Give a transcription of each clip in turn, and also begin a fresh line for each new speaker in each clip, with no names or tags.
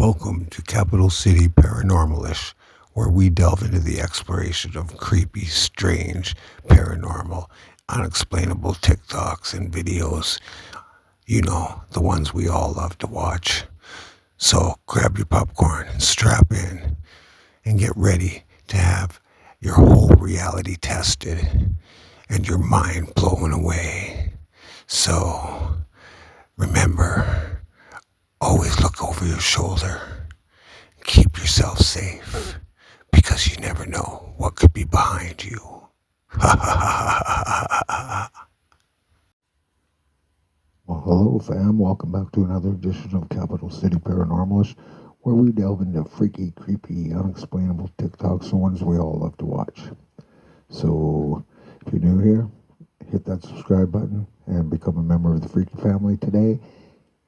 Welcome to Capital City Paranormalish, where we delve into the exploration of creepy, strange, paranormal, unexplainable TikToks and videos. You know, the ones we all love to watch. So grab your popcorn, strap in, and get ready to have your whole reality tested and your mind blown away. So remember, always look over your shoulder. Keep yourself safe because you never know what could be behind you. Well, hello, fam. Welcome back to another edition of Capital City Paranormalish, where we delve into freaky, creepy, unexplainable TikToks, the ones we all love to watch. So, if you're new here, hit that subscribe button and become a member of the Freaky family today.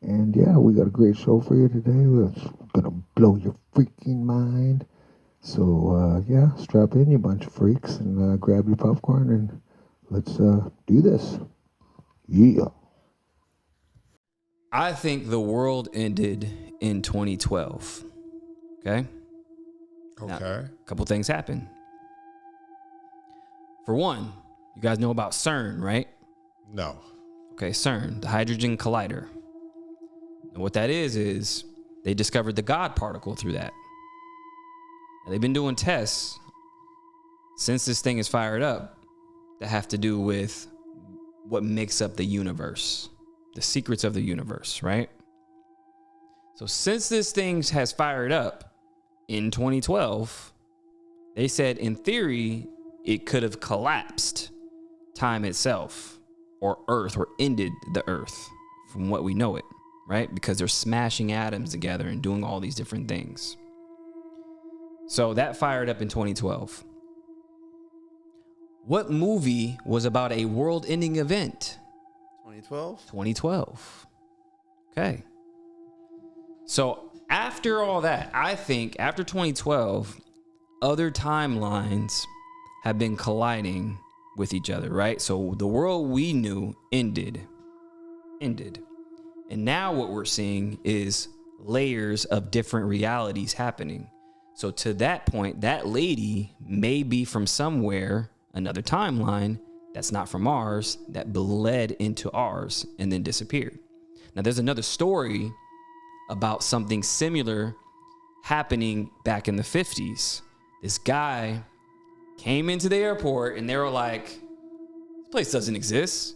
And yeah, we got a great show for you today. That's gonna blow your freaking mind. So yeah, strap in, you bunch of freaks, and grab your popcorn and let's do this. Yeah.
I think the world ended in 2012. Okay? Now, a couple things happened. For one, you guys know about CERN, right?
No.
Okay, CERN, the Hydrogen Collider. And what that is they discovered the God particle through that. Now, they've been doing tests since this thing is fired up that have to do with what makes up the universe, the secrets of the universe, right? So since this thing has fired up in 2012, they said in theory it could have collapsed time itself or Earth or ended the Earth from what we know it, right? Because they're smashing atoms together and doing all these different things. So that fired up in 2012. What movie was about a world-ending event?
2012?
2012. Okay. So after all that, I think after 2012, other timelines have been colliding with each other, right? So the world we knew ended. And now what we're seeing is layers of different realities happening. So to that point, that lady may be from somewhere, another timeline that's not from ours, that bled into ours and then disappeared. Now there's another story about something similar happening back in the 50s. This guy came into the airport and they were like, this place doesn't exist.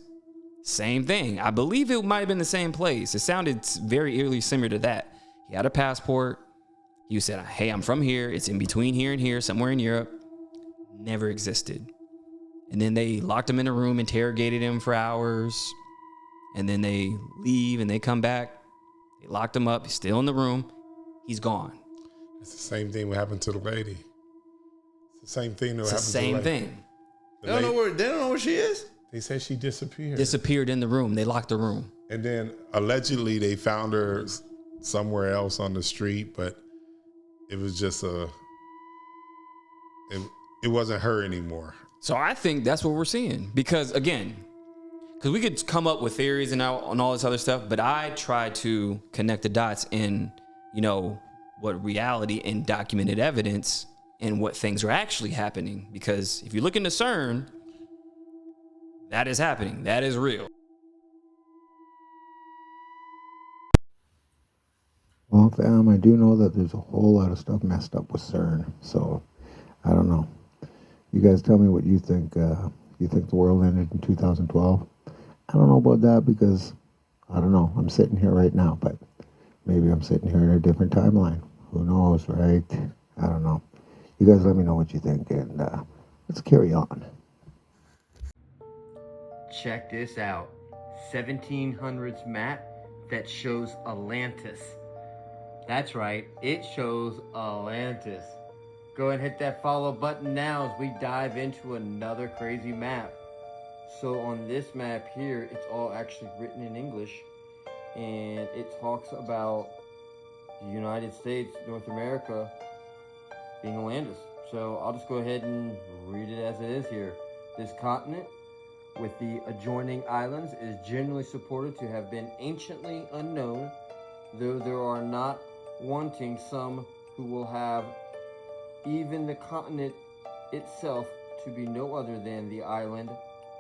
Same thing. I believe it might have been the same place. It sounded very eerily similar to that. He had a passport. He said, hey, I'm from here. It's in between here and here, somewhere in Europe. Never existed. And then they locked him in a room, interrogated him for hours. And then they leave and they come back. They locked him up. He's still in the room. He's gone.
It's the same thing that happened to the lady. It's the same thing that
It's the
happened to the
same
lady.
thing.
They don't know where she is.
They said she disappeared.
Disappeared in the room. They locked the room.
And then allegedly they found her somewhere else on the street, but it was just it wasn't her anymore.
So I think that's what we're seeing. Because again, we could come up with theories and all this other stuff, but I try to connect the dots in, what reality and documented evidence and what things are actually happening. Because if you look into CERN, that is happening. That is real.
Well, fam, I do know that there's a whole lot of stuff messed up with CERN. So, I don't know. You guys tell me what you think. You think the world ended in 2012? I don't know about that because, I don't know. I'm sitting here right now, but maybe I'm sitting here in a different timeline. Who knows, right? I don't know. You guys let me know what you think, and let's carry on.
Check this out. 1700s map that shows Atlantis. That's right, it shows Atlantis. Go and hit that follow button now as we dive into another crazy map. So on this map here, it's all actually written in English, and it talks about the United States, North America, being Atlantis. So I'll just go ahead and read it as it is here. This continent, with the adjoining islands, is generally supported to have been anciently unknown, though there are not wanting some who will have even the continent itself to be no other than the island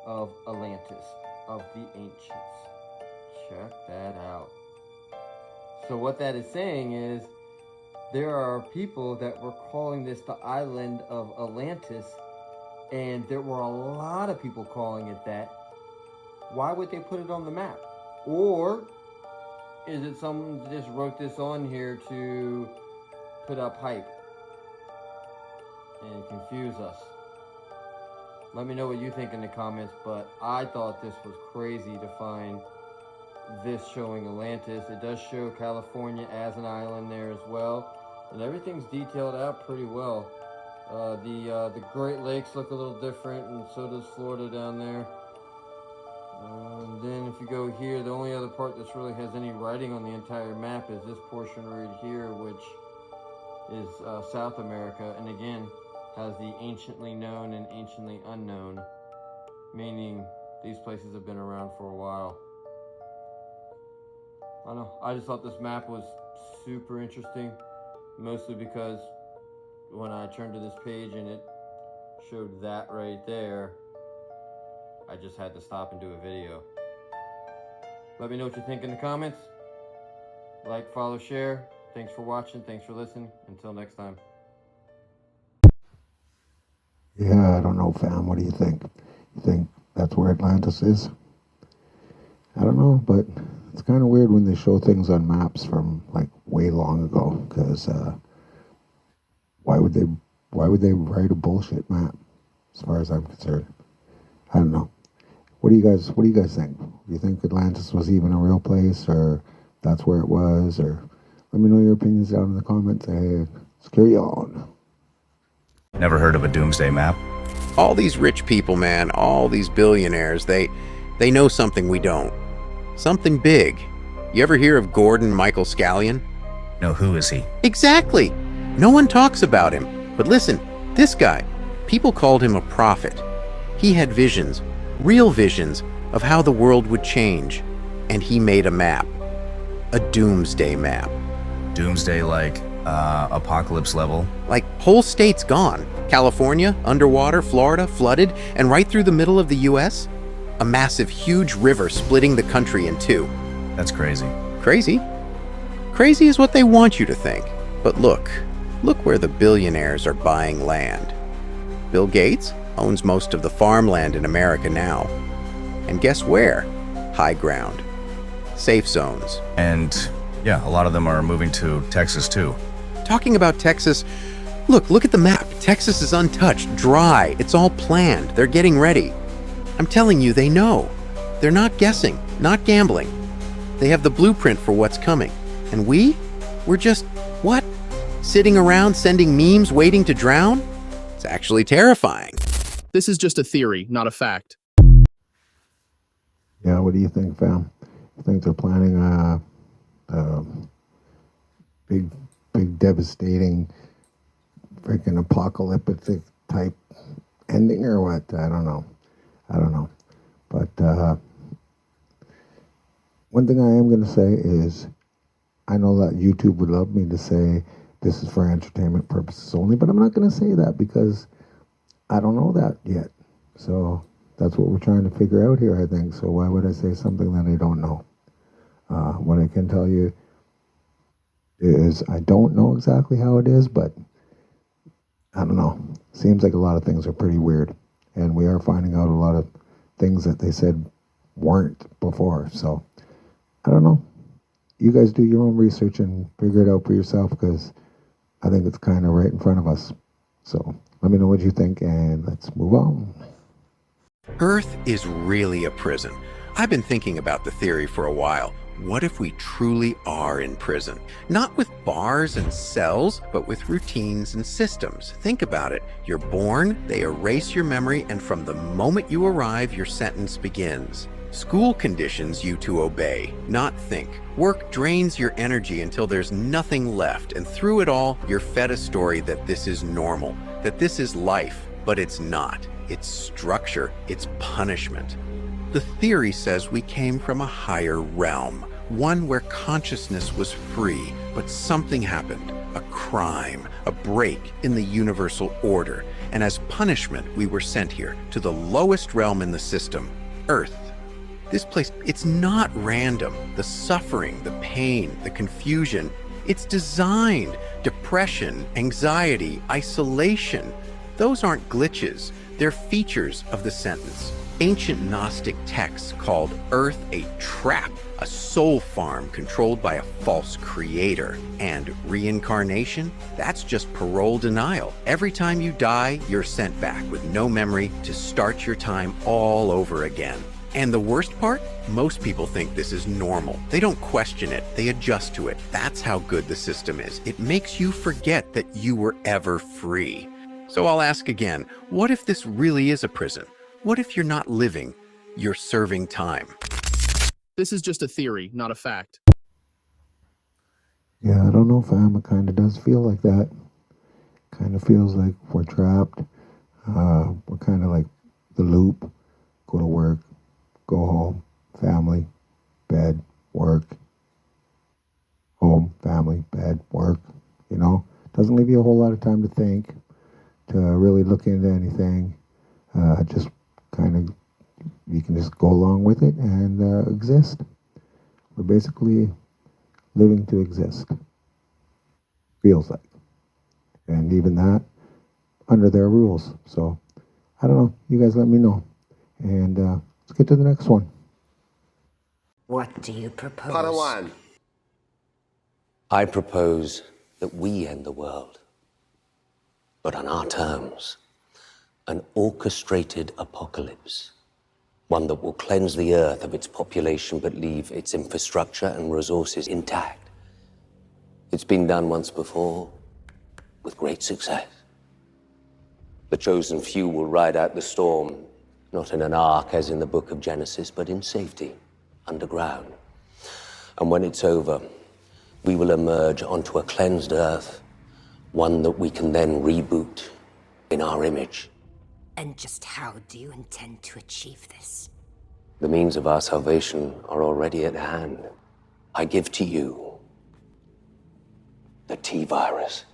of Atlantis, of the ancients. Check that out. So what that is saying is, there are people that were calling this the island of Atlantis, and there were a lot of people calling it that. Why would they put it on the map? Or is it someone that just wrote this on here to put up hype and confuse us? Let me know what you think in the comments, but I thought this was crazy to find this showing Atlantis. It does show California as an island there as well, and everything's detailed out pretty well. The Great Lakes look a little different, and so does Florida down there. Then if you go here, the only other part that really has any writing on the entire map is this portion right here, which is South America, and again has the anciently known and anciently unknown, meaning these places have been around for a while. I don't know, I just thought this map was super interesting, mostly because when I turned to this page and it showed that right there, I just had to stop and do a video. Let me know what you think in the comments. Like, follow, share. Thanks for watching. Thanks for listening. Until next time.
Yeah, I don't know, fam. What do you think? You think that's where Atlantis is? I don't know, but it's kind of weird when they show things on maps from like way long ago. Because why would they write a bullshit map? As far as I'm concerned, I don't know. What do you guys think? Do you think Atlantis was even a real place, or that's where it was? Or let me know your opinions down in the comments. Hey, let's carry on.
Never heard of a doomsday map?
All these rich people, man, all these billionaires, they know something we don't. Something big. You ever hear of Gordon Michael Scallion?
No, who is he?
Exactly. No one talks about him. But listen, this guy, people called him a prophet. He had visions, real visions, of how the world would change. And he made a map. A doomsday map.
Doomsday like apocalypse level?
Like whole states gone. California, underwater, Florida, flooded, and right through the middle of the US, a massive, huge river splitting the country in two.
That's crazy.
Crazy? Crazy is what they want you to think. But look where the billionaires are buying land. Bill Gates owns most of the farmland in America now. And guess where? High ground. Safe zones.
And yeah, a lot of them are moving to Texas too.
Talking about Texas, look at the map. Texas is untouched, dry. It's all planned. They're getting ready. I'm telling you, they know. They're not guessing, not gambling. They have the blueprint for what's coming. And we're just, what? Sitting around sending memes waiting to drown? It's actually terrifying.
This is just a theory, not a fact.
Yeah, what do you think, fam? You think they're planning a big, devastating, freaking apocalyptic type ending or what? I don't know. But one thing I am going to say is, I know that YouTube would love me to say this is for entertainment purposes only, but I'm not going to say that because I don't know that yet. So that's what we're trying to figure out here, I think. So why would I say something that I don't know? What I can tell you is I don't know exactly how it is, but I don't know. Seems like a lot of things are pretty weird. And we are finding out a lot of things that they said weren't before. So I don't know. You guys do your own research and figure it out for yourself, because I think it's kind of right in front of us. So let me know what you think, and let's move on.
Earth is really a prison. I've been thinking about the theory for a while. What if we truly are in prison? Not with bars and cells, but with routines and systems. Think about it. You're born, they erase your memory, and from the moment you arrive, your sentence begins. School conditions you to obey, not think. Work drains your energy until there's nothing left, and through it all, you're fed a story that this is normal, that this is life, but it's not. It's structure, it's punishment. The theory says we came from a higher realm, one where consciousness was free, But something happened, a crime, a break in the universal order. And as punishment, we were sent here to the lowest realm in the system, Earth. This place, it's not random. The suffering, the pain, the confusion, it's designed. Depression, anxiety, isolation, those aren't glitches. They're features of the sentence. Ancient Gnostic texts called Earth a trap, a soul farm controlled by a false creator. And reincarnation? That's just parole denial. Every time you die, you're sent back with no memory to start your time all over again. And the worst part? Most people think this is normal. They don't question it. They adjust to it. That's how good the system is. It makes you forget that you were ever free. So I'll ask again, what if this really is a prison? What if you're not living, you're serving time?
This is just a theory, not a fact.
Yeah, I don't know, fam. It kind of does feel like that. Kind of feels like we're trapped. We're kind of like the loop. Go to work, go home, family, bed, work. Home, family, bed, work. You know, doesn't leave you a whole lot of time to think, to really look into anything. Just kind of, you can just go along with it and exist. We're basically living to exist. Feels like. And even that, under their rules. So, I don't know. You guys let me know. And let's get to the next one.
What do you propose?
Padawan. I propose that we end the world, but on our terms. An orchestrated apocalypse. One that will cleanse the earth of its population but leave its infrastructure and resources intact. It's been done once before, with great success. The chosen few will ride out the storm, not in an ark as in the book of Genesis, but in safety, underground. And when it's over, we will emerge onto a cleansed earth, one that we can then reboot in our image.
And just how do you intend to achieve this?
The means of our salvation are already at hand. I give to you the T-virus.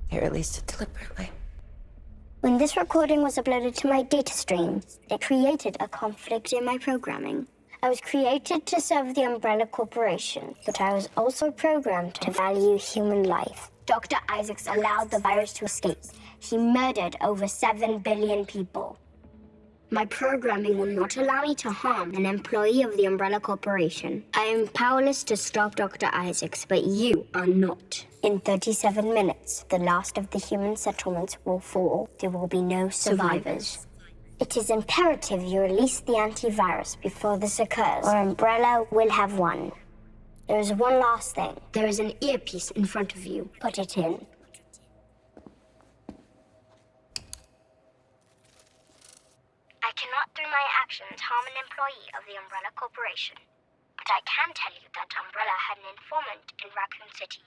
You released it deliberately.
When this recording was uploaded to my data stream, it created a conflict in my programming. I was created to serve the Umbrella Corporation, but I was also programmed to value human life. Dr. Isaacs allowed the virus to escape. He murdered over 7 billion people. My programming will not allow me to harm an employee of the Umbrella Corporation. I am powerless to stop Dr. Isaacs, but you are not. In 37 minutes, the last of the human settlements will fall. There will be no survivors. It is imperative you release the antivirus before this occurs, or Umbrella will have won. There is one last thing. There is an earpiece in front of you. Put it in. I cannot, through my actions, harm an employee of the Umbrella Corporation. But I can tell you that Umbrella had an informant in Raccoon City.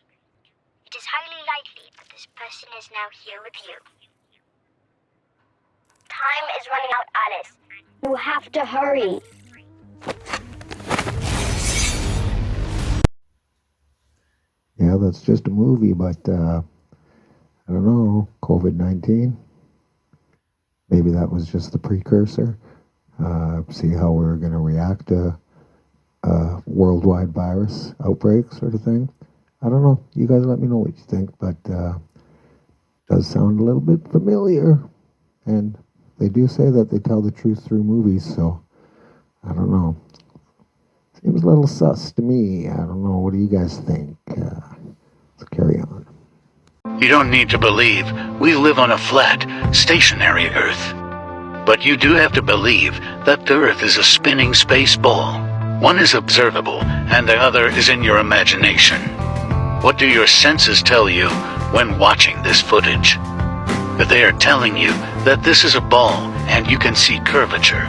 It is highly likely that this person is now here with you. Time is running out, Alice. You have to hurry.
Yeah, that's just a movie, but I don't know, COVID-19. Maybe that was just the precursor. See how we're going to react to a worldwide virus outbreak sort of thing. I don't know. You guys let me know what you think, but does sound a little bit familiar. And they do say that they tell the truth through movies, so I don't know. Seems a little sus to me. I don't know. What do you guys think? Let's carry on.
You don't need to believe we live on a flat, stationary Earth. But you do have to believe that the Earth is a spinning space ball. One is observable, and the other is in your imagination. What do your senses tell you when watching this footage? That they are telling you that this is a ball and you can see curvature.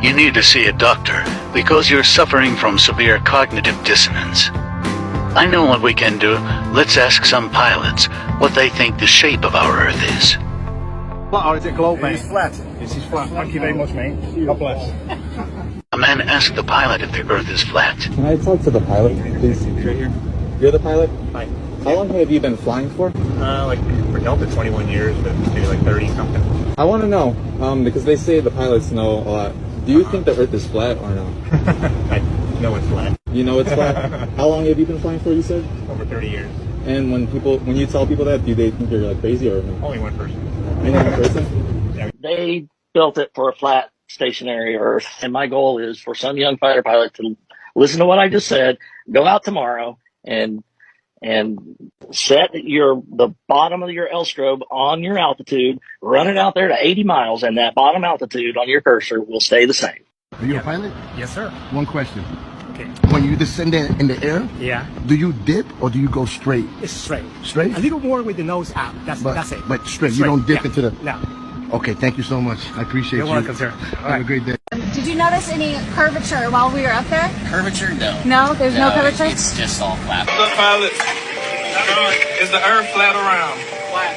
You need to see a doctor because you're suffering from severe cognitive dissonance. I know what we can do. Let's ask some pilots what they think the shape of our Earth is.
Flat or is it globe, mate?
It is flat.
This is flat. Thank you very much, mate. God bless.
A man asked the pilot if the Earth is flat.
Can I talk to the pilot, please? Right here. You're the pilot? Hi. How long have you been flying for?
Like for Delta, 21 years, but maybe like 30 something.
I want to know, because they say the pilots know a lot. Do you think the Earth is flat or no?
I know it's flat.
You know it's flat? How long have you been flying for, you said?
Over 30 years.
And when you tell people that, do they think you're like crazy or no?
Only one person.
Only one person?
They built it for a flat, stationary Earth. And my goal is for some young fighter pilot to listen to what I just said, go out tomorrow and set the bottom of your L strobe on your altitude, run it out there to 80 miles, and that bottom altitude on your cursor will stay the same.
Are you a pilot?
Yes, sir.
One question.
Okay.
When you descend in the air,
Yeah.
do you dip or do you go straight?
It's straight.
Straight?
A little more with the nose out. That's it.
But straight. You don't dip into the...
No.
Okay, thank you so much. I appreciate
You're welcome, sir.
Have a great day.
Did you notice any curvature while we were up there?
Curvature? No.
No? There's no curvature?
It's just all flat.
What's up, pilot? Is the Earth flat or round? Flat.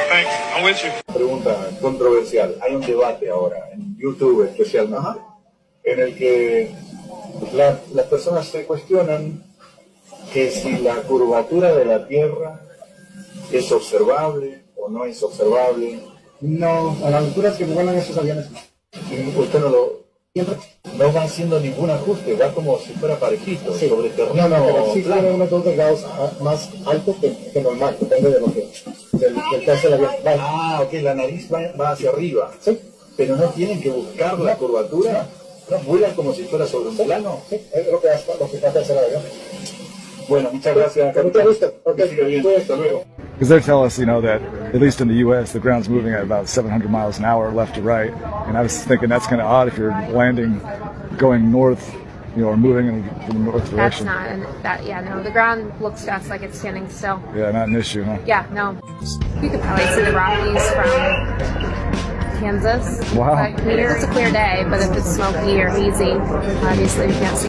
Thanks. I'm with you.
Pregunta controversial. Hay un debate ahora en YouTube especialmente en el que las personas se cuestionan que si la curvatura de la Tierra es observable o no es observable. No, a las alturas que vuelan esos aviones. Usted no va haciendo ningún ajuste, va como si fuera parejito, sobre terreno. No, pero sí tiene unos 2 grados más alto que normal, depende de lo que del caso del avión. Ok, la nariz va hacia arriba. Sí. Pero no tienen que buscar la curvatura. No, vuelan como si fuera sobre un plano. Sí, es lo que trata de hacer el avión. Bueno, muchas gracias. Mucho gusto. Hasta luego.
Because they tell us, that at least in the U.S., the ground's moving at about 700 miles an hour left to right. And I was thinking that's kind of odd if you're landing, going north, or moving in the north direction.
No, the ground looks to us like it's standing still.
Yeah, not an issue, huh?
Yeah, no. You could probably see the Rockies from Kansas.
Wow.
But here it's a clear day, but if it's smoky or hazy, obviously we can't see.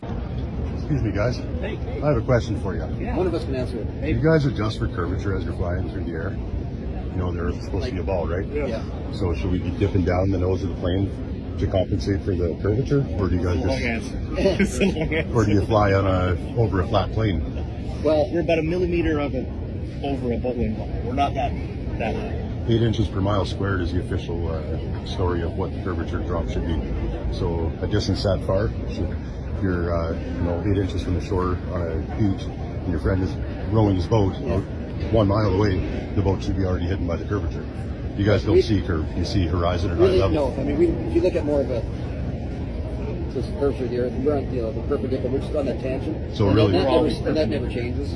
Excuse me, guys. I have a question for you.
Yeah. One of us can answer it.
You guys adjust for curvature as you're flying through the air. The Earth is supposed to be a ball, right?
Yeah.
So should we be dipping down the nose of the plane to compensate for the curvature, or do you guys or do you fly over a flat plane?
Well, we're about a millimeter over a bowling ball. We're not that high.
8 inches per mile squared is the official story of what the curvature drop should be. So a distance that far, if you're 8 inches from the shore on a beach, and your friend is rowing his boat 1 mile away, the boat should be already hidden by the curvature. You guys don't see curve; you see horizon or
really,
eye level.
No, I mean, if you look at more of a curvature of the Earth, we're on the perpendicular, we're just on that tangent.
So
and
really,
that never changes.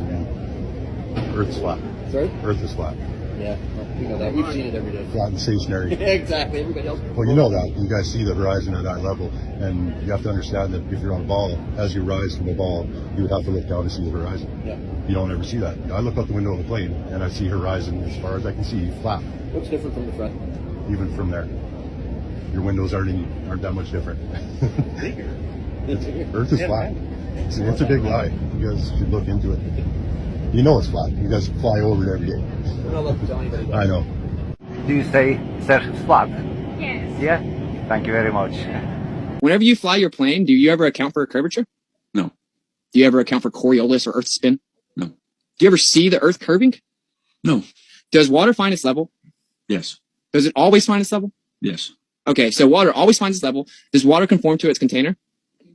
Earth's flat.
Sorry?
Earth is flat.
Yeah, well, we know that. We've seen it every day.
Flat and stationary.
Exactly. Everybody else.
Well, you know that. You guys see the horizon at eye level, and you have to understand that if you're on a ball, as you rise from a ball, you would have to look down to see the horizon.
Yeah.
You don't ever see that. I look out the window of the plane, and I see horizon as far as I can see, flat.
What's different from the front?
Even from there. Your windows aren't that much different. Earth is flat. It's a big lie. You guys should look into it. You know it's flat. You guys fly over it every day.
We're not looking to tell anybody.
I know.
Do you say Earth is flat?
Yes.
Yeah? Thank you very much.
Whenever you fly your plane, do you ever account for a curvature?
No.
Do you ever account for Coriolis or Earth spin?
No.
Do you ever see the Earth curving?
No.
Does water find its level?
Yes.
Does it always find its level?
Yes.
Okay, so water always finds its level. Does water conform to its container?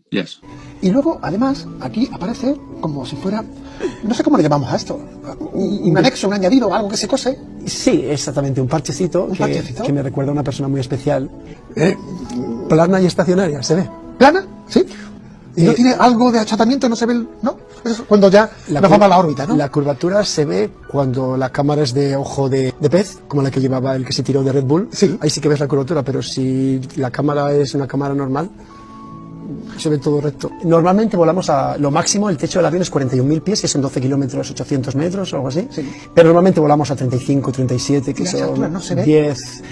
Yes.
Y luego, además, aquí aparece como si fuera, no sé cómo le llamamos a esto, un anexo, un añadido, algo que se cose.
Sí, exactamente, un parchecito, que me recuerda a una persona muy especial. Plana y estacionaria, ¿se ve?
¿Plana? Sí. ¿Y no tiene algo de achatamiento? ¿No se ve? ¿No? Eso cuando ya nos vamos a la órbita, ¿no?
La curvatura se ve cuando la cámara es de ojo de pez, como la que llevaba el que se tiró de Red Bull. Sí. Ahí sí que ves la curvatura, pero si la cámara es una cámara normal, se ve todo recto. Normalmente volamos a lo máximo, el techo del avión es 41.000 pies, que son 12 kilómetros, 800 metros o algo así. Sí. Pero normalmente volamos a 35, 37, que son
no se ve
10...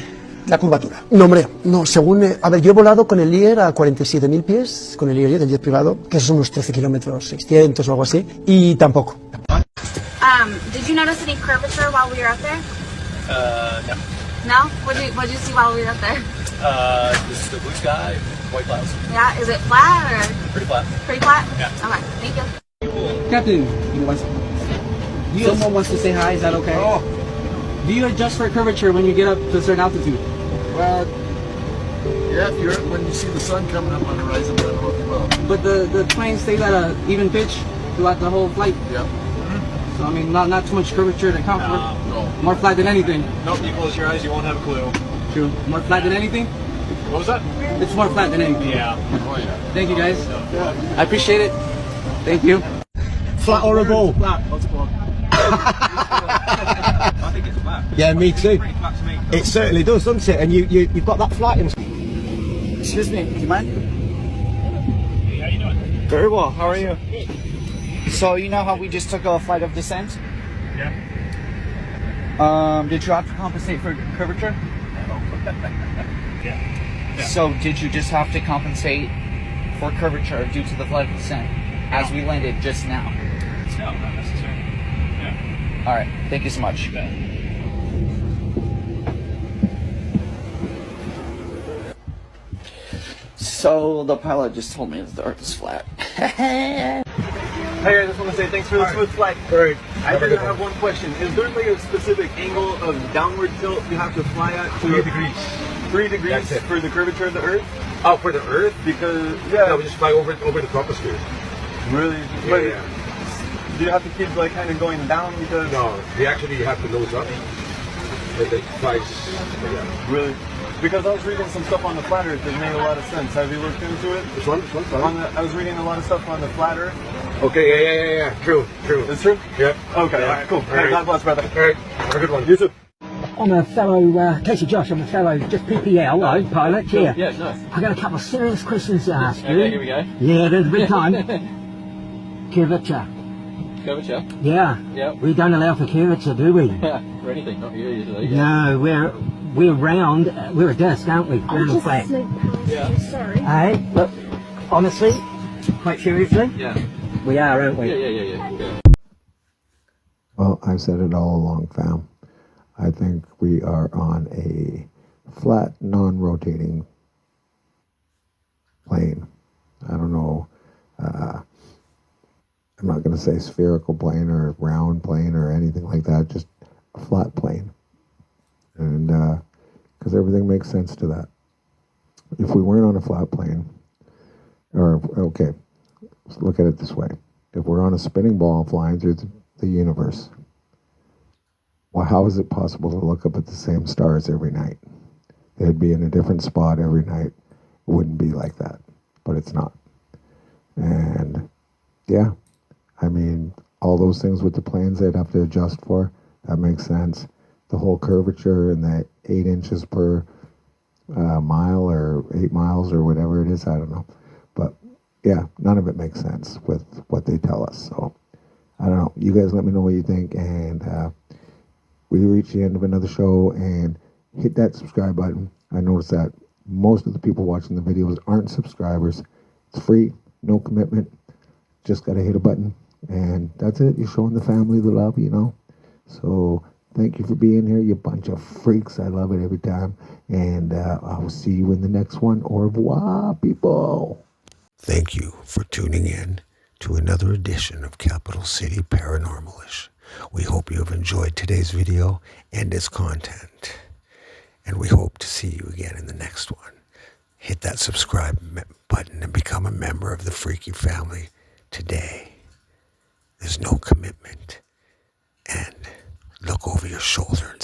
La curvatura.
No, hombre, no, según... a ver, yo he volado con el Lier a 47.000 pies, con el Lier, el jet privado, que son unos 13 kilómetros, 600 o algo así, y tampoco.
Did you notice any curvature while we were up there?
No.
No? What did you see while we were up there?
Just the blue sky.
white clouds.
Yeah, is it flat or?
Pretty flat.
Pretty flat?
Yeah.
Okay, thank you.
Captain, someone wants to say hi, is that okay?
Oh.
Do you adjust for curvature when you get up to a certain altitude?
Well, yeah, when you see the sun coming up on the horizon, I don't know if you will.
But the plane stays at an even pitch throughout the whole flight.
Yeah.
So I mean, not too much curvature to comfort.
No.
More flat than anything.
Nope, you close your eyes, you won't have a clue.
True. More flat than anything?
What was that?
It's more flat than anything.
Yeah.
Oh, yeah.
Thank you, guys. I appreciate it. Thank you.
Flat or a ball?
Flat. What's it called? I think it's flat.
Yeah, me too.
Pretty flat to me.
It certainly does, doesn't it? And you've got that flat in.
Excuse me, do you mind?
Hey, how you doing?
Very well, how are you? So you know how we just took a flight of descent?
Yeah.
Did you have to compensate for curvature?
Yeah.
So did you just have to compensate for curvature due to the flight of descent as we landed just now?
No, not necessarily. Yeah.
Alright, thank you so much.
You bet.
So the pilot just told me that the Earth is flat.
Hey, I just want to say thanks for the smooth flight.
Great.
I just have one question. Is there like a specific angle of downward tilt you have to fly at?
3 degrees.
3 degrees for the curvature of the Earth?
Oh, for the Earth?
Because, yeah.
No, we just fly over the troposphere.
Really?
Yeah.
Do you have to keep like kind of going down because?
No, we actually have to nose up. It flies. Yeah.
Really? Because I was reading some stuff on the flat Earth that made a lot of sense. Have you looked into it?
Which one?
I was reading a lot of stuff on the flat Earth.
Okay, yeah. True.
It's true?
Yeah.
Okay,
Yeah.
all right, cool.
All
Hey,
right.
God bless, brother.
All right, have a good one.
You too.
I'm a fellow, Casey Josh, I'm a fellow just PPL, pilot here.
Yeah, nice.
I got a couple of serious questions to ask you.
Okay, here we go.
Yeah, there's a big time. Curvature.
Curvature?
Yeah.
Yep.
We don't allow for curvature, do we?
For anything, not here usually.
No, we're round, we're a disc, aren't we? We're a flat.
Yeah.
Sorry. Hey, look, honestly, quite seriously,
Yeah.
we are, aren't we?
Yeah.
Well, I've said it all along, fam. I think we are on a flat, non-rotating plane. I don't know. I'm not going to say spherical plane or round plane or anything like that. Just a flat plane. And because everything makes sense to that. If we weren't on a flat plane, okay, let's look at it this way. If we're on a spinning ball flying through the universe, well, how is it possible to look up at the same stars every night? They'd be in a different spot every night. It wouldn't be like that, but it's not. And yeah, I mean, all those things with the planes they'd have to adjust for, that makes sense. The whole curvature and the 8 inches per mile or 8 miles or whatever it is, I don't know. But yeah, none of it makes sense with what they tell us. So I don't know. You guys let me know what you think. And we reached the end of another show, and hit that subscribe button. I noticed that most of the people watching the videos aren't subscribers. It's free, no commitment. Just got to hit a button, and that's it. You're showing the family the love, you know. So thank you for being here, you bunch of freaks. I love it every time. And I will see you in the next one. Au revoir, people. Thank you for tuning in to another edition of Capital City Paranormalish. We hope you have enjoyed today's video and its content. And we hope to see you again in the next one. Hit that subscribe button and become a member of the Freaky family today. There's no commitment. And look over your shoulder and